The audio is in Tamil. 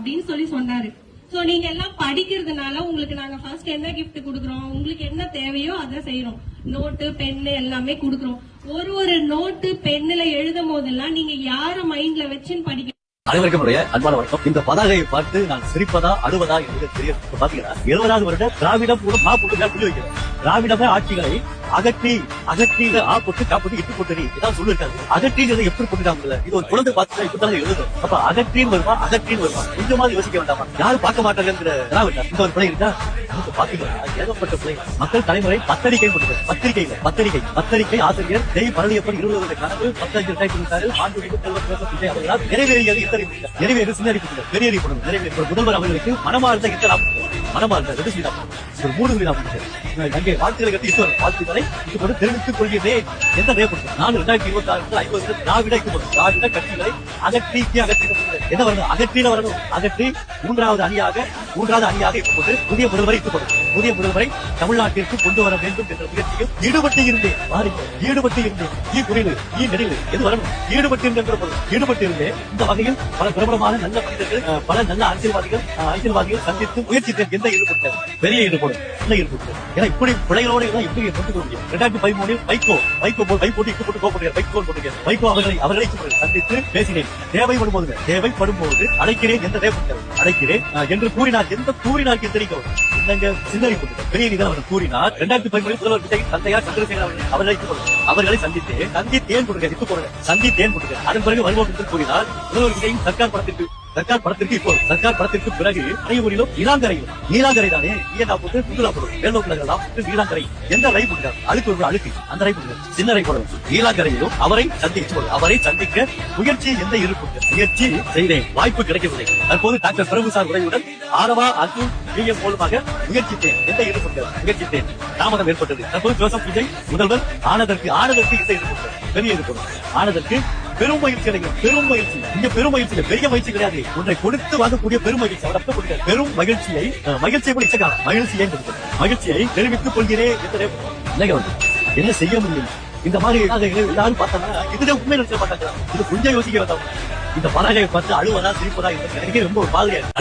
அப்படின்னு சொன்னாரு. சோ நீங்க எல்லாம் படிக்கிறதுனால உங்களுக்கு நாங்க ஃபர்ஸ்ட் என்ன கிஃப்ட் குடுக்குறோம், உங்களுக்கு என்ன தேவையோ அதை செய்யறோம். நோட்டு பென்னு எல்லாமே குடுக்குறோம். ஒரு நோட்டு பென்னுல எழுதும் போதெல்லாம் நீங்க யார மைண்ட்ல வச்சுன்னு படிக்க. அனைவருக்கும் அன்பான வணக்கம். இந்த பதாகையை பார்த்து நான் சிரிப்பதா அழுவதா என்பது தெரியும். பாத்தீங்கன்னா 70வது வருட திராவிடம் கூட மா போட்டு புள்ளி வைக்கிறேன். திராவிடமே ஆட்சிகளை அகற்றி போட்டு காப்பட்டு இட்டு போட்டு இதான் சொல்லிருக்காங்க. அகற்றிங்கிறது எப்படி போட்டுட்டாங்கல்ல, இது ஒரு குழந்தை பார்த்து இப்பதான் எழுதும். அப்ப அகற்றின்னு வருமா கொஞ்சமாவது யோசிக்க வேண்டாமா? யாரும் பார்க்க மாட்டாங்கிற திராவிடம் இந்த ஒரு பிள்ளை இருக்கா பாத்தீங்களா? ஏகப்பட்ட பிள்ளை மக்கள் தலைமுறை பத்திரிகை பத்திரிகை ஆசிரியர் தெய் பழனியப்பன் 20 வருட கனவு 15 அவர்களால் நிறைவேறியது. நிறைவேறு சின்னறிவிப்பு பெரியறிவிப்படும் நிறைவேற்ற முதல்வர் அவர்களுக்கு மனமார்ந்த மனமார்ந்த ஒரு 3 அங்கே வாழ்த்துக்களை கட்டி வாழ்த்துக்களை இப்போது தெரிவித்துக் கொள்கிறேன். எந்த ரேப்படுத்தும் நான் 2026 50 திராவிட கட்சிகளை அகற்றி என்ன வரணும்? அகற்றில வரணும். அகற்றி மூன்றாவது அணியாக இப்போது புதிய முதல்வரை தமிழ்நாட்டிற்கு கொண்டு வர வேண்டும் என்ற முயற்சியில் ஈடுபட்டு இருந்தேன். எது வரணும்? ஈடுபட்டு இருந்தேன். இந்த வகையில் பல பிரபலமான நல்ல மனிதர்கள், பல நல்ல அரசியல்வாதிகள் சந்தித்து முயற்சித்தேன். எந்த ஈடுபட்டது? பெரிய ஈடுபடும். ஏன்னா இப்படி பிள்ளைகளோட எப்படி கொண்டு முடியும்? 2013 வைகோ அவர்களை சந்தித்து பேசினேன். தேவைப்படும் போது அழைக்கிறேன் என்று கூறினார். எந்த கூறினார் தெரியும்? பெரிய கூறினார். 2013 முதல்வர் விஜய் தந்தையார் சந்திரசேகர் அவர்களை சந்தித்தேன். அதன் பிறகு வருவோம் என்று கூறினார். முதல்வர் விஜயின் சர்க்கார் படத்திற்கு பிறகு அனைவரிலும் நீலாங்கரை தானே போட்டு சுற்றுலா போடும் நீலாங்கரை எந்த ரை போட்டார்? அழுக்கு அந்த ரை போட்டு சின்ன ரை போடணும். நீலாங்கரையிலும் அவரை சந்திக்க முயற்சி எந்த முயற்சி செய்தேன். வாய்ப்பு கிடைக்கவில்லை. தற்போது டாக்டர் பிரபுசார் உரையுடன் ஆரவா அர்ஜுன் மூலமாக முயற்சித்தேன். தாமதம் ஏற்பட்டது. தற்போது ஜோசப் விஜய் முதல்வர் ஆனதற்கு இசை பெரிய ஆனதற்கு பெரும் மகிழ்ச்சி அடையும். இங்க பெரும் மகிழ்ச்சி பெரிய மகிழ்ச்சி கிடையாது. ஒன்றை கொடுத்து வாங்கக்கூடிய பெரும் மகிழ்ச்சி. பெரும் மகிழ்ச்சியை தெரிவித்துக் கொள்கிறேன். என்ன செய்ய முடியும்? இந்த மாதிரி எல்லாரும் பார்த்தோம்னா இதுல உண்மை நினைச்ச மாட்டாங்க. இது கொஞ்சம் யோசிக்க வேண்டாம். இந்த பலகையை பார்த்து அழுவதா சிரிப்பதா எனக்கு ரொம்ப ஒரு மாதிரியா